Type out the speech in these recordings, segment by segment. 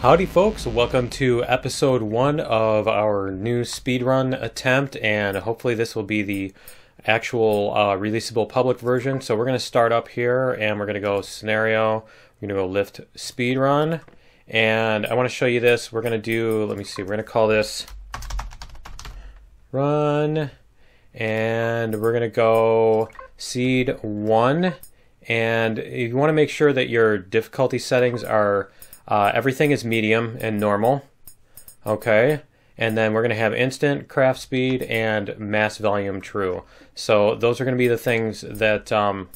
Howdy folks, welcome to episode 1 of our new speedrun attempt, and hopefully this will be the actual releasable public version. So we're going to start up here and we're going to go scenario, we're going to go lift speedrun, and I want to show you this. We're going to do, let me see, we're going to call this run, and we're going to go seed 1, and you want to make sure that your difficulty settings are everything is medium and normal, okay, and then we're going to have instant, craft speed, and mass volume true. So those are going to be the things that we're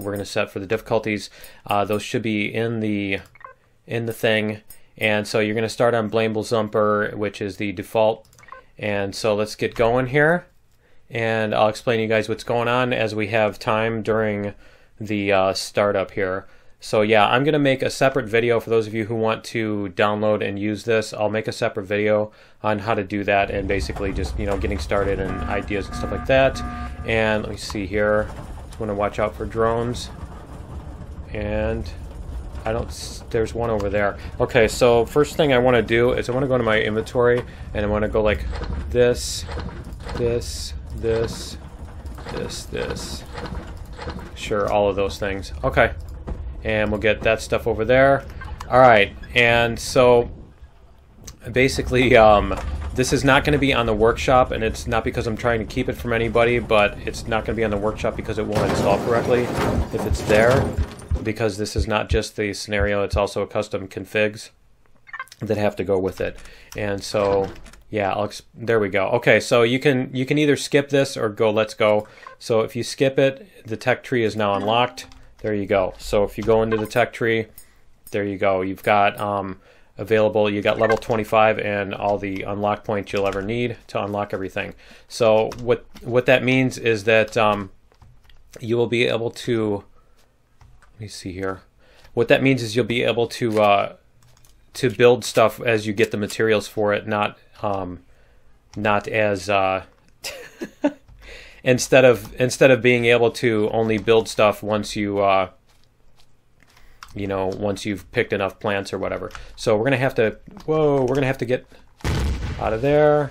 going to set for the difficulties. Those should be in the thing, and so you're going to start on Blameable Zumper, which is the default. And so let's get going here, and I'll explain to you guys what's going on as we have time during the startup here. So yeah, I'm going to make a separate video for those of you who want to download and use this. I'll make a separate video on how to do that and basically just, you know, getting started and ideas and stuff like that. And let me see here. Just want to watch out for drones. And there's one over there. Okay, so first thing I want to do is I want to go to my inventory and I want to go like this, this, this, this, this. Sure, all of those things. Okay. And we'll get that stuff over there. Alright, and so basically this is not going to be on the workshop, and it's not because I'm trying to keep it from anybody, but it's not going to be on the workshop because it won't install correctly if it's there, because this is not just the scenario, it's also custom configs that have to go with it. And so yeah, there we go. Okay, so you can either skip this or go let's go. So if you skip it, the tech tree is now unlocked. There you go. So if you go into the tech tree, there you go. You've got available, you got level 25 and all the unlock points you'll ever need to unlock everything. So what that means is that you will be able to, let me see here. What that means is you'll be able to build stuff as you get the materials for it, not as instead of being able to only build stuff once you once you've picked enough plants or whatever. So we're gonna have to get out of there.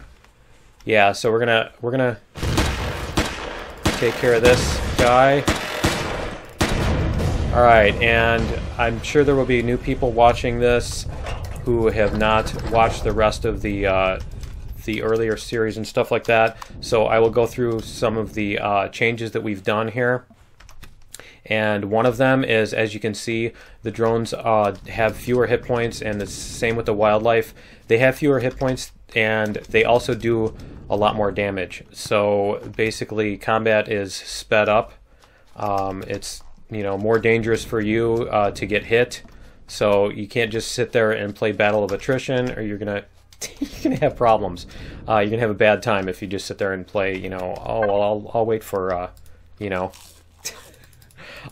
Yeah, so we're gonna take care of this guy. All right, and I'm sure there will be new people watching this who have not watched the rest of the earlier series and stuff like that. So I will go through some of the changes that we've done here. And one of them is, as you can see, the drones have fewer hit points, and the same with the wildlife. They have fewer hit points, and they also do a lot more damage. So basically, combat is sped up. It's, you know, more dangerous for you to get hit. So you can't just sit there and play Battle of Attrition, or you're gonna have problems. You're gonna have a bad time if you just sit there and play, you know, oh well, I'll wait for you know,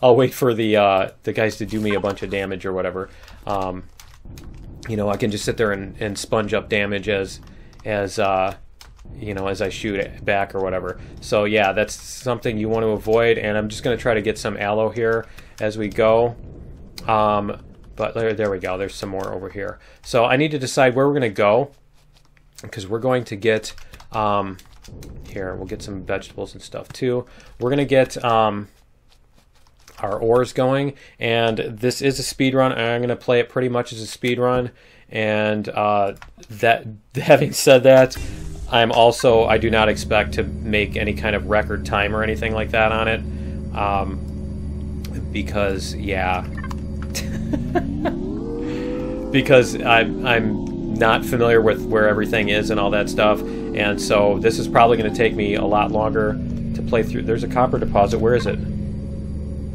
I'll wait for the guys to do me a bunch of damage or whatever. You know, I can just sit there and sponge up damage as you know, as I shoot it back or whatever. So yeah, that's something you want to avoid, and I'm just gonna try to get some aloe here as we go. But there we go, there's some more over here. So I need to decide where we're going to go, because we're going to get, here, we'll get some vegetables and stuff too. We're going to get our ores going, and this is a speed run, and I'm going to play it pretty much as a speed run. And having said that, I do not expect to make any kind of record time or anything like that on it, because, yeah, because I'm not familiar with where everything is and all that stuff, and so this is probably going to take me a lot longer to play through. There's a copper deposit. Where is it?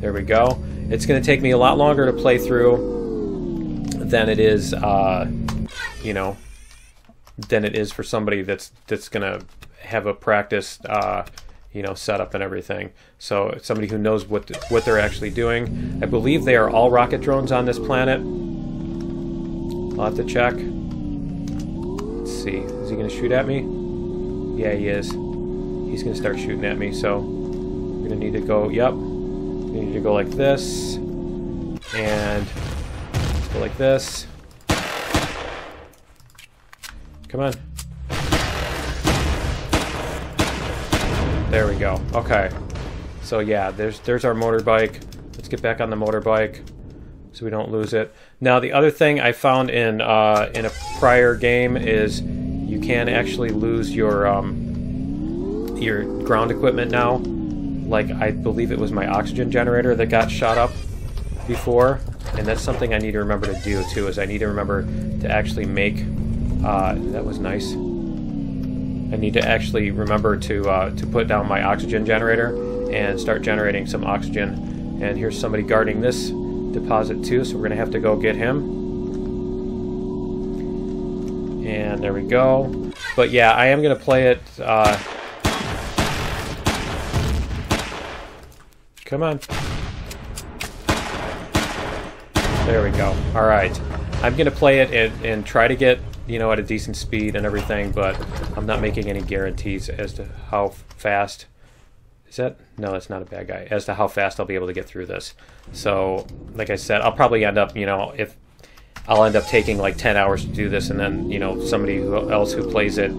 There we go. It's going to take me a lot longer to play through than it is, you know, than it is for somebody that's going to have a practiced, you know, setup and everything. So somebody who knows what they're actually doing. I believe they are all rocket drones on this planet. I'll have to check. Let's see. Is he going to shoot at me? Yeah, he is. He's going to start shooting at me. So we're going to need to go. Yep. We need to go like this. And Go like this. Come on. There we go. Okay. So yeah, there's our motorbike. Let's get back on the motorbike so we don't lose it. Now the other thing I found in a prior game is you can actually lose your ground equipment now. Like I believe it was my oxygen generator that got shot up before, and that's something I need to remember to do too. Is I need to remember to actually make. That was nice. I need to actually remember to put down my oxygen generator and start generating some oxygen. And here's somebody guarding this deposit too, so we're gonna have to go get him. And there we go. But yeah, I am gonna play it. Come on. There we go. All right. I'm gonna play it and try to get, you know, at a decent speed and everything, but I'm not making any guarantees as to how fast. Is that? No, that's not a bad guy. As to how fast I'll be able to get through this. So, like I said, I'll probably end up, you know, if I'll end up taking like 10 hours to do this, and then, you know, somebody else who plays it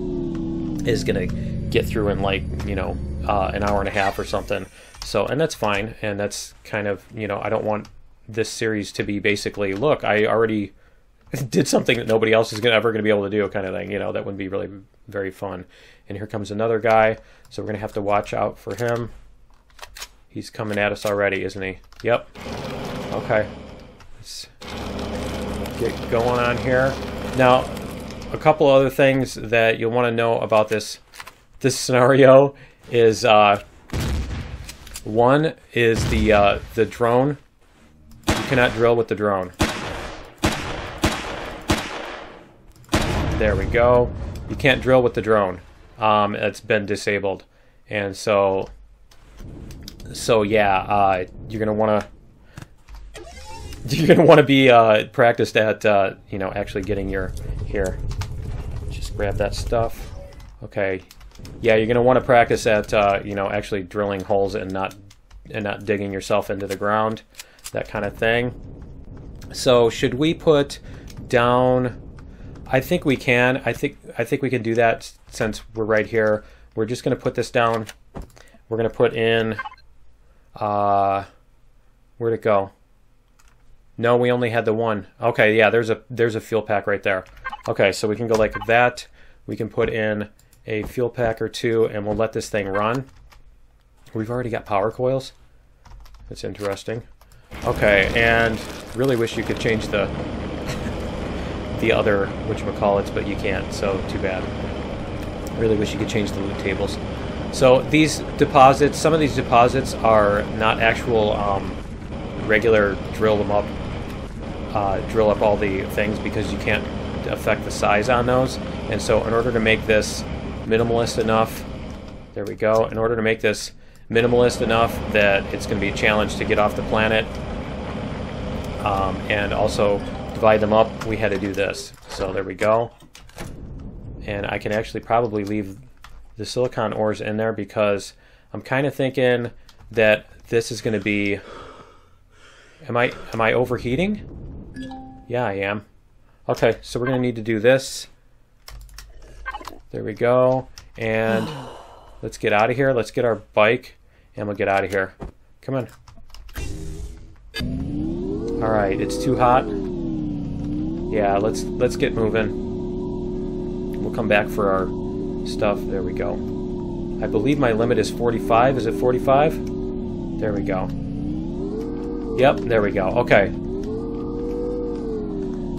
is gonna get through in like, you know, an hour and a half or something. So, and that's fine, and that's kind of, you know, I don't want this series to be basically, look, I already did something that nobody else is ever going to be able to do, kind of thing. You know, that wouldn't be really very fun. And here comes another guy, so we're going to have to watch out for him. He's coming at us already, isn't he? Yep. Okay. Let's get going on here. Now, a couple other things that you'll want to know about this scenario is, one is the drone. You cannot drill with the drone. There we go. You can't drill with the drone. It's been disabled, and so yeah, you're gonna want to be practiced at you know, actually getting your here. Just grab that stuff. Okay. Yeah, you're gonna want to practice at you know, actually drilling holes and not digging yourself into the ground, that kind of thing. So should we put down? I think we can. I think we can do that since we're right here. We're just going to put this down. We're going to put in. Where'd it go? No, we only had the one. Okay, yeah. There's a fuel pack right there. Okay, so we can go like that. We can put in a fuel pack or two, and we'll let this thing run. We've already got power coils. That's interesting. Okay, and really wish you could change the other whatchamacallits, but you can't, so too bad. Really wish you could change the loot tables. So these deposits, some of these deposits are not actual regular drill up all the things, because you can't affect the size on those. And so in order to make this minimalist enough, there we go, in order to make this minimalist enough that it's going to be a challenge to get off the planet, and also divide them up, we had to do this. So there we go. And I can actually probably leave the silicon ores in there, because I'm kind of thinking that this is going to be... Am I overheating? Yeah, I am. Okay, so we're going to need to do this. There we go. And let's get out of here. Let's get our bike, and we'll get out of here. Come on. All right, it's too hot. Yeah, let's get moving. We'll come back for our stuff. There we go. I believe my limit is 45. Is it 45? There we go. Yep, there we go. Okay.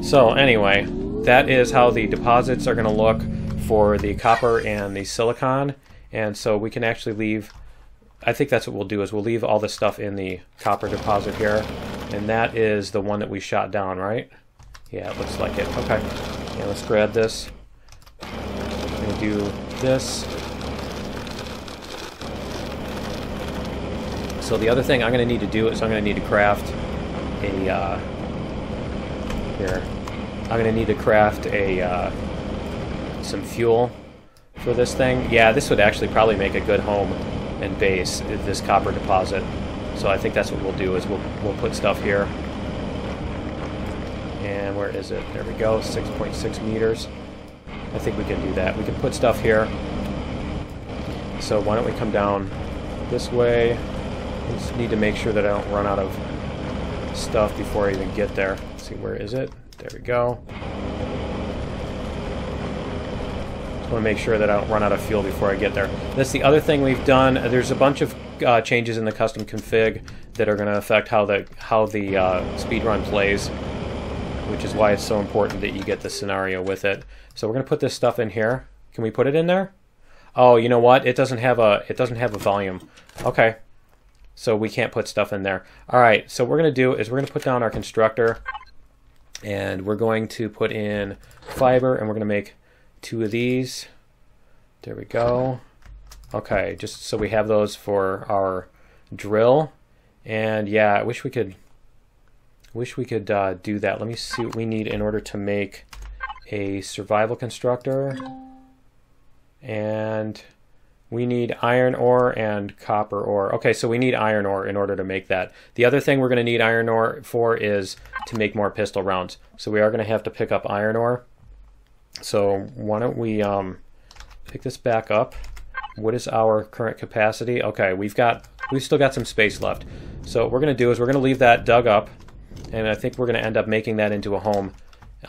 So anyway, that is how the deposits are going to look for the copper and the silicon. And so we can actually leave... I think that's what we'll do, is we'll leave all this stuff in the copper deposit here. And that is the one that we shot down, right? Yeah, it looks like it. Okay. Yeah, let's grab this. I'm going to do this. So the other thing I'm going to need to do is I'm going to need to craft a... here. I'm going to need to craft a... some fuel for this thing. Yeah, this would actually probably make a good home and base, this copper deposit. So I think that's what we'll do, is we'll put stuff here. And where is it? There we go, 6.6 meters. I think we can do that. We can put stuff here. So why don't we come down this way? I just need to make sure that I don't run out of stuff before I even get there. Let's see, where is it? There we go. Just want to make sure that I don't run out of fuel before I get there. That's the other thing we've done. There's a bunch of changes in the custom config that are going to affect how the speedrun plays, which is why it's so important that you get the scenario with it. So we're going to put this stuff in here. Can we put it in there? Oh, you know what? It doesn't have a volume. Okay. So we can't put stuff in there. All right. So what we're going to do is we're going to put down our constructor, and we're going to put in fiber, and we're going to make 2 of these. There we go. Okay, just so we have those for our drill. And yeah, I wish we could do that. Let me see what we need in order to make a survival constructor. And we need iron ore and copper ore. Okay, so we need iron ore in order to make that. The other thing we're going to need iron ore for is to make more pistol rounds. So we are going to have to pick up iron ore. So why don't we pick this back up. What is our current capacity? Okay, we've still got some space left. So what we're going to do is we're going to leave that dug up, and I think we're going to end up making that into a home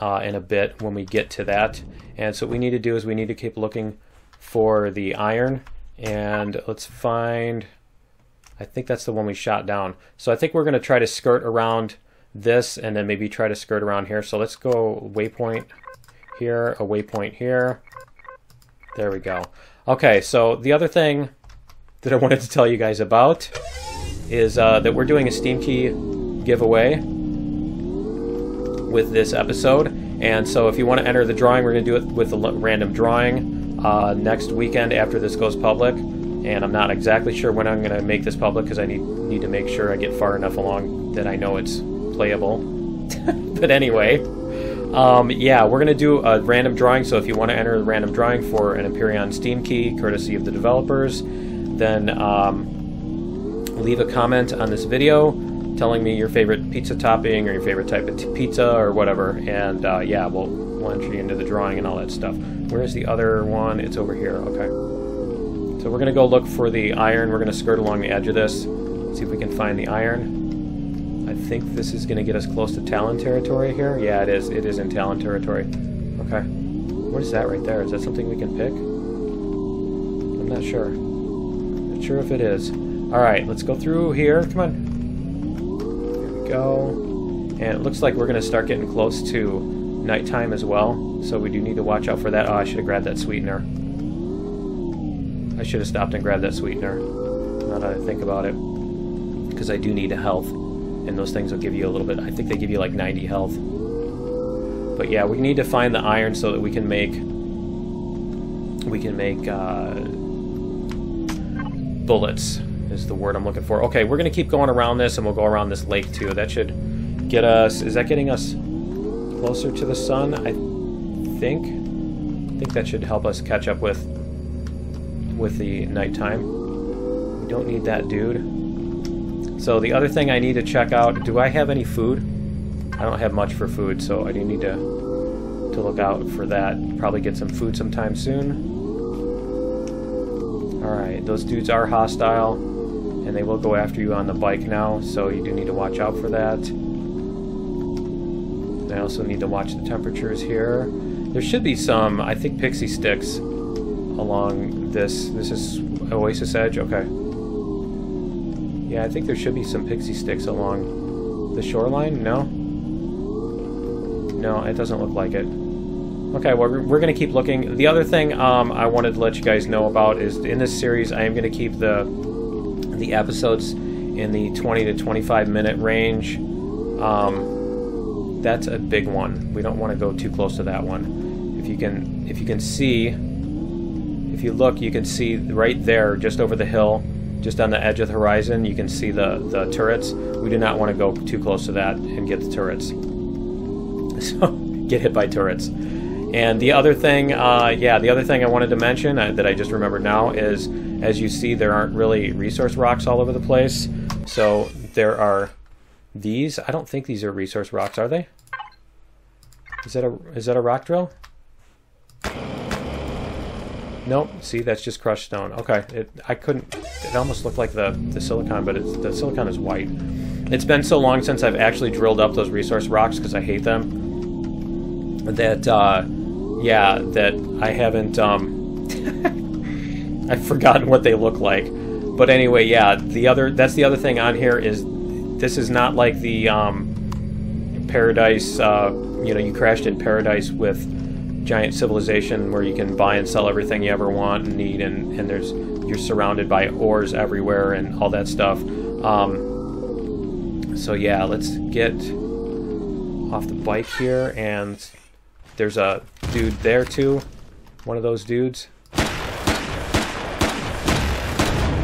in a bit when we get to that. And so what we need to do is we need to keep looking for the iron, and let's find, I think that's the one we shot down. So I think we're going to try to skirt around this and then maybe try to skirt around here. So let's go waypoint here, a waypoint here. There we go. Okay, so the other thing that I wanted to tell you guys about is that we're doing a Steam Key giveaway with this episode. And so if you want to enter the drawing, we're going to do it with a random drawing next weekend after this goes public. And I'm not exactly sure when I'm going to make this public because I need to make sure I get far enough along that I know it's playable. But anyway, yeah, we're going to do a random drawing. So if you want to enter the random drawing for an Empyrion Steam Key, courtesy of the developers, then leave a comment on this video telling me your favorite pizza topping or your favorite type of pizza or whatever, and yeah, we'll enter you into the drawing and all that stuff. Where's the other one? It's over here. Okay. So we're going to go look for the iron. We're going to skirt along the edge of this, see if we can find the iron. I think this is going to get us close to Talon territory here. Yeah, it is. It is in Talon territory. Okay. What is that right there? Is that something we can pick? I'm not sure. Not sure if it is. All right, let's go through here. Come on. Go, and it looks like we're going to start getting close to nighttime as well, so we do need to watch out for that. Oh, I should have grabbed that sweetener. I should have stopped and grabbed that sweetener, now that I think about it, because I do need a health, and those things will give you a little bit. I think they give you like 90 health. But yeah, we need to find the iron so that we can make bullets is the word I'm looking for. Okay, we're going to keep going around this, and we'll go around this lake too. That should get us, is that getting us closer to the sun? I think that should help us catch up with the nighttime. We don't need that dude. So the other thing I need to check out, do I have any food? I don't have much for food, so I do need to look out for that. Probably get some food sometime soon. Alright, those dudes are hostile, and they will go after you on the bike now, so you do need to watch out for that. I also need to watch the temperatures here. There should be some, I think, pixie sticks along this. This is Oasis Edge? Okay. Yeah, I think there should be some pixie sticks along the shoreline. No? No, it doesn't look like it. Okay, well, we're going to keep looking. The other thing I wanted to let you guys know about is in this series, I am going to keep the episodes in the 20 to 25 minute range. That's a big one. We don't want to go too close to that one. If you can see, if you look, you can see right there, just over the hill, just on the edge of the horizon, you can see the turrets. We do not want to go too close to that and get the turrets. So, get hit by turrets. And the other thing, yeah, the other thing I wanted to mention that I just remembered now is, as you see, there aren't really resource rocks all over the place. So there are these. I don't think these are resource rocks, are they? Is that a rock drill? Nope. See, that's just crushed stone. Okay. It almost looked like the silicon, but the silicon is white. It's been so long since I've actually drilled up those resource rocks because I hate them. That yeah, that I haven't I've forgotten what they look like. But anyway, yeah, that's the other thing on here is this is not like the Paradise, you know, you crashed in Paradise with Giant Civilization where you can buy and sell everything you ever want and need, and you're surrounded by ores everywhere and all that stuff. So yeah, let's get off the bike here, and there's a dude there too, one of those dudes.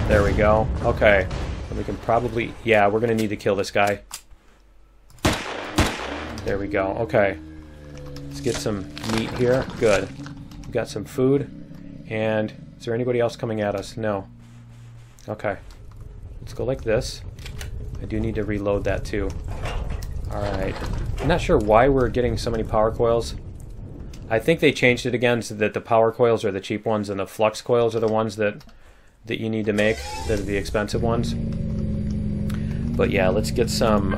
There we go. Okay, and we can probably, yeah, we're gonna need to kill this guy. There we go. Okay, let's get some meat here. Good. We got some food. And is there anybody else coming at us? No. Okay, let's go like this. I do need to reload that too. Alright. I'm not sure why we're getting so many power coils. I think they changed it again so that the power coils are the cheap ones and the flux coils are the ones that you need to make, that are the expensive ones. But yeah, let's get some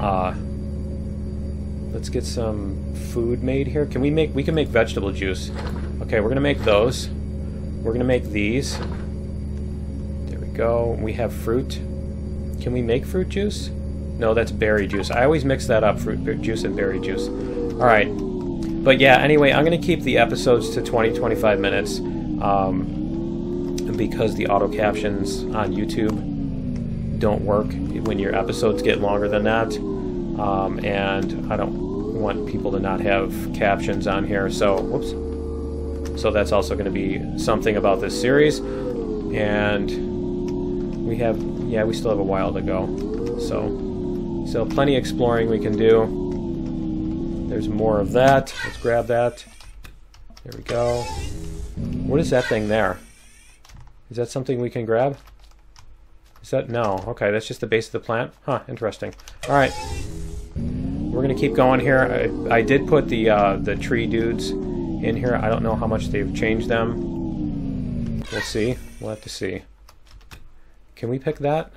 food made here. We can make vegetable juice. Okay, we're gonna make those. We're gonna make these. There we go. We have fruit. Can we make fruit juice? No, that's berry juice. I always mix that up, fruit juice and berry juice. Alright. But yeah, anyway, I'm gonna keep the episodes to 20-25 minutes. Because the auto captions on YouTube don't work when your episodes get longer than that, and I don't want people to not have captions on here, so whoops. So that's also going to be something about this series, and we still have a while to go, so plenty of exploring we can do. There's more of that. Let's grab that. There we go. What is that thing there? Is that something we can grab? Is that... no. Okay, that's just the base of the plant. Huh, interesting. Alright. We're going to keep going here. I did put the tree dudes in here. I don't know how much they've changed them. We'll see. We'll have to see. Can we pick that?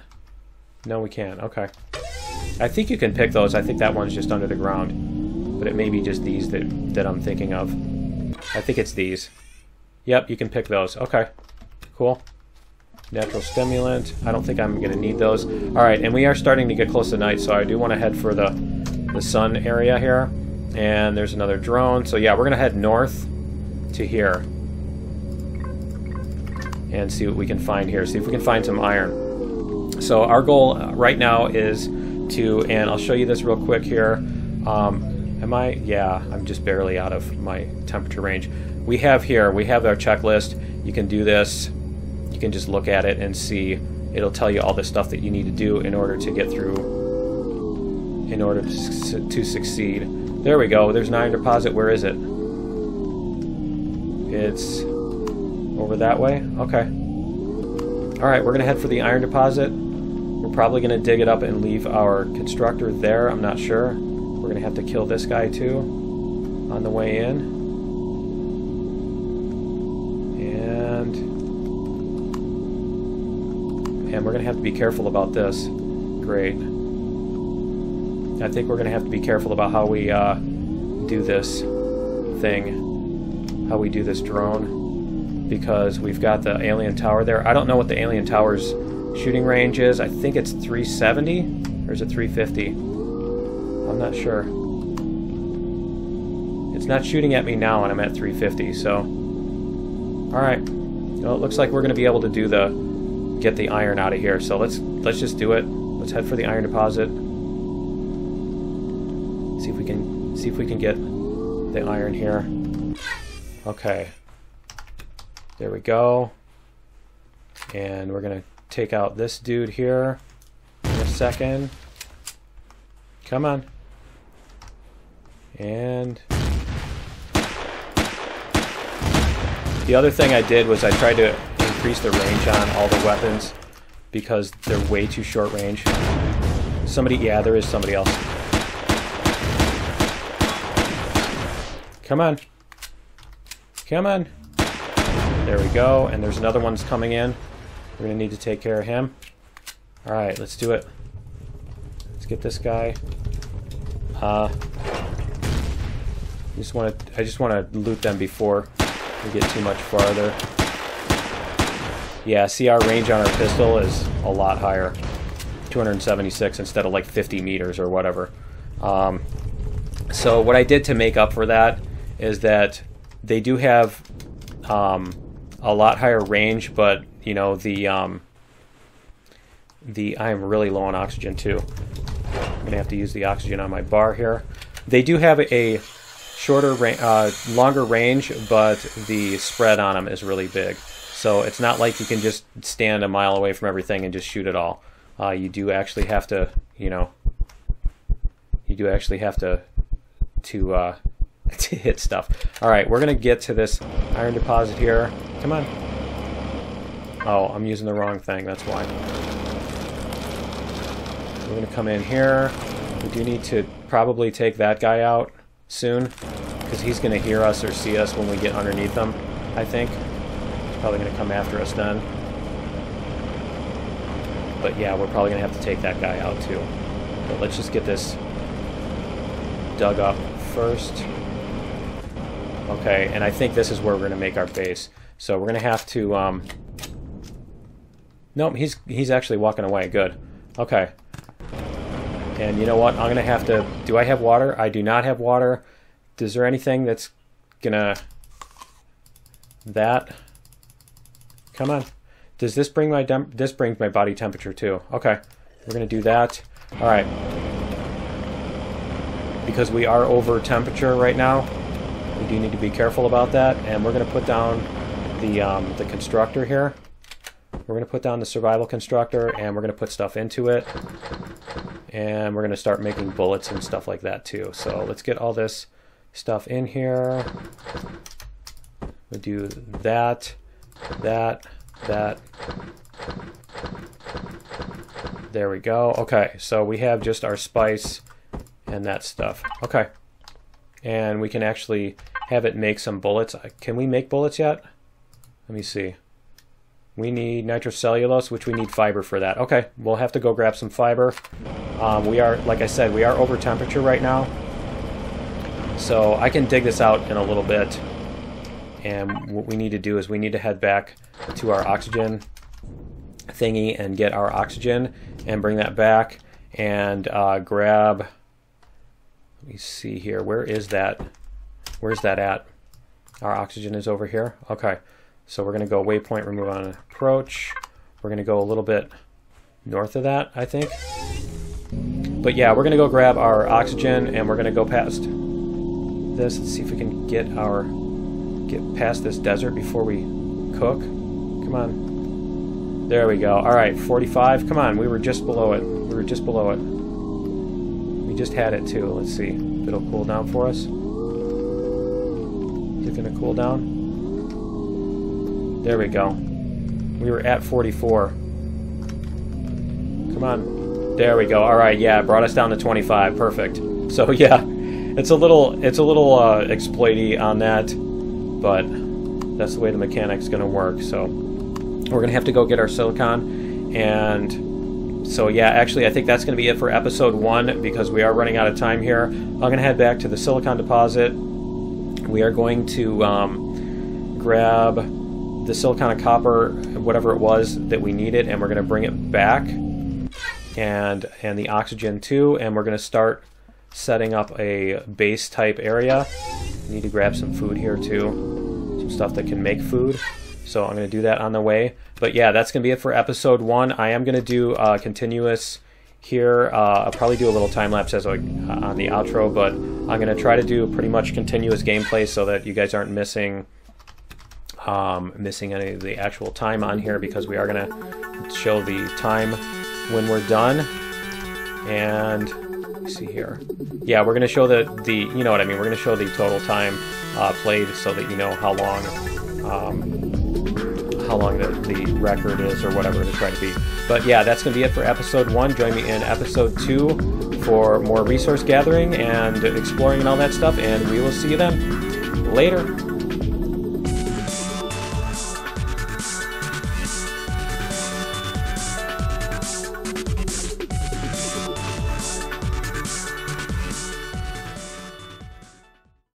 No, we can't. Okay. I think you can pick those. I think that one's just under the ground. But it may be just these that I'm thinking of. I think it's these. Yep, you can pick those. Okay. Cool. Natural stimulant. I don't think I'm going to need those. Alright, and we are starting to get close to night, so I do want to head for the sun area here. And there's another drone. So yeah, we're going to head north to here. And see what we can find here. See if we can find some iron. So our goal right now is to, and I'll show you this real quick here. Yeah, I'm just barely out of my temperature range. We have our checklist. You can do this. You can just look at it and see. It'll tell you all the stuff that you need to do in order to get through, in order to succeed. There we go. There's an iron deposit. Where is it? It's over that way? Okay. Alright, we're going to head for the iron deposit. We're probably going to dig it up and leave our constructor there. I'm not sure. We're going to have to kill this guy too on the way in. And we're going to have to be careful about this. Great. I think we're going to have to be careful about how we do this thing. How we do this drone. Because we've got the alien tower there. I don't know what the alien tower's shooting range is. I think it's 370? Or is it 350? I'm not sure. It's not shooting at me now and I'm at 350, so... Alright. Well, it looks like we're going to be able to do get the iron out of here. So let's just do it. Let's head for the iron deposit. See if we can get the iron here. Okay. There we go. And we're gonna take out this dude here in a second. Come on. And the other thing I did was I tried to increase the range on all the weapons because they're way too short range. Yeah, there is somebody else. Come on. Come on. There we go. And there's another one that's coming in. We're going to need to take care of him. Alright, let's do it. Let's get this guy. I just want to loot them before we get too much farther. Yeah, see, our range on our pistol is a lot higher. 276 instead of like 50 meters or whatever. So what I did to make up for that is that they do have a lot higher range, but you know, I am really low on oxygen too. I'm gonna have to use the oxygen on my bar here. They do have a shorter, longer range, but the spread on them is really big. So it's not like you can just stand a mile away from everything and just shoot it all. You do actually have to, you know, to hit stuff. All right, we're gonna get to this iron deposit here. Come on. Oh, I'm using the wrong thing. That's why. We're gonna come in here. We do need to probably take that guy out soon, because he's gonna hear us or see us when we get underneath him, I think. He's probably gonna come after us then. But yeah, we're probably gonna have to take that guy out too. But let's just get this dug up first. Okay, and I think this is where we're gonna make our base. So we're gonna have to nope, he's actually walking away. Good. Okay. And you know what? I'm gonna have to. Do I have water? I do not have water. Is there anything that's gonna come on? Does this bring my this brings my body temperature too? Okay, we're gonna do that. All right. Because we are over temperature right now, we do need to be careful about that. And we're gonna put down the constructor here. We're gonna put down the survival constructor, and we're gonna put stuff into it. And we're going to start making bullets and stuff like that too. So let's get all this stuff in here. We'll do that. There we go. Okay, so we have just our spice and that stuff. Okay. And we can actually have it make some bullets. Can we make bullets yet? Let me see. We need nitrocellulose, which we need fiber for that. Okay, we'll have to go grab some fiber. We are, like I said, we are over temperature right now. So I can dig this out in a little bit. And what we need to do is we need to head back to our oxygen thingy and get our oxygen and bring that back and grab, let me see here, where is that? Where's that at? Our oxygen is over here. Okay. So we're going to go waypoint, remove on approach. We're going to go a little bit north of that, I think. But yeah, we're going to go grab our oxygen, and we're going to go past this. Let's see if we can get past this desert before we cook. Come on. There we go. All right, 45. Come on, we were just below it. We were just below it. We just had it too. Let's see if it'll cool down for us. Is it going to cool down? There we go. We were at 44. Come on. There we go. All right, yeah, it brought us down to 25. Perfect. So yeah, it's a little exploity on that, but that's the way the mechanic's going to work. So we're going to have to go get our silicon, and so yeah, actually I think that's going to be it for episode 1 because we are running out of time here. I'm going to head back to the silicon deposit. We are going to grab the silicon and copper, whatever it was that we needed, and we're going to bring it back, and the oxygen too, and we're going to start setting up a base type area. We need to grab some food here too, some stuff that can make food, so I'm going to do that on the way. But yeah, that's going to be it for episode 1. I am going to do continuous here. I'll probably do a little time lapse as on the outro, but I'm going to try to do pretty much continuous gameplay so that you guys aren't missing any of the actual time on here, because we are going to show the time when we're done. And let's see here. Yeah, we're going to show the you know what I mean, we're going to show the total time played so that you know how long the record is or whatever it's trying to be. But yeah, that's going to be it for episode 1. Join me in episode 2 for more resource gathering and exploring and all that stuff, and we will see you then. Later.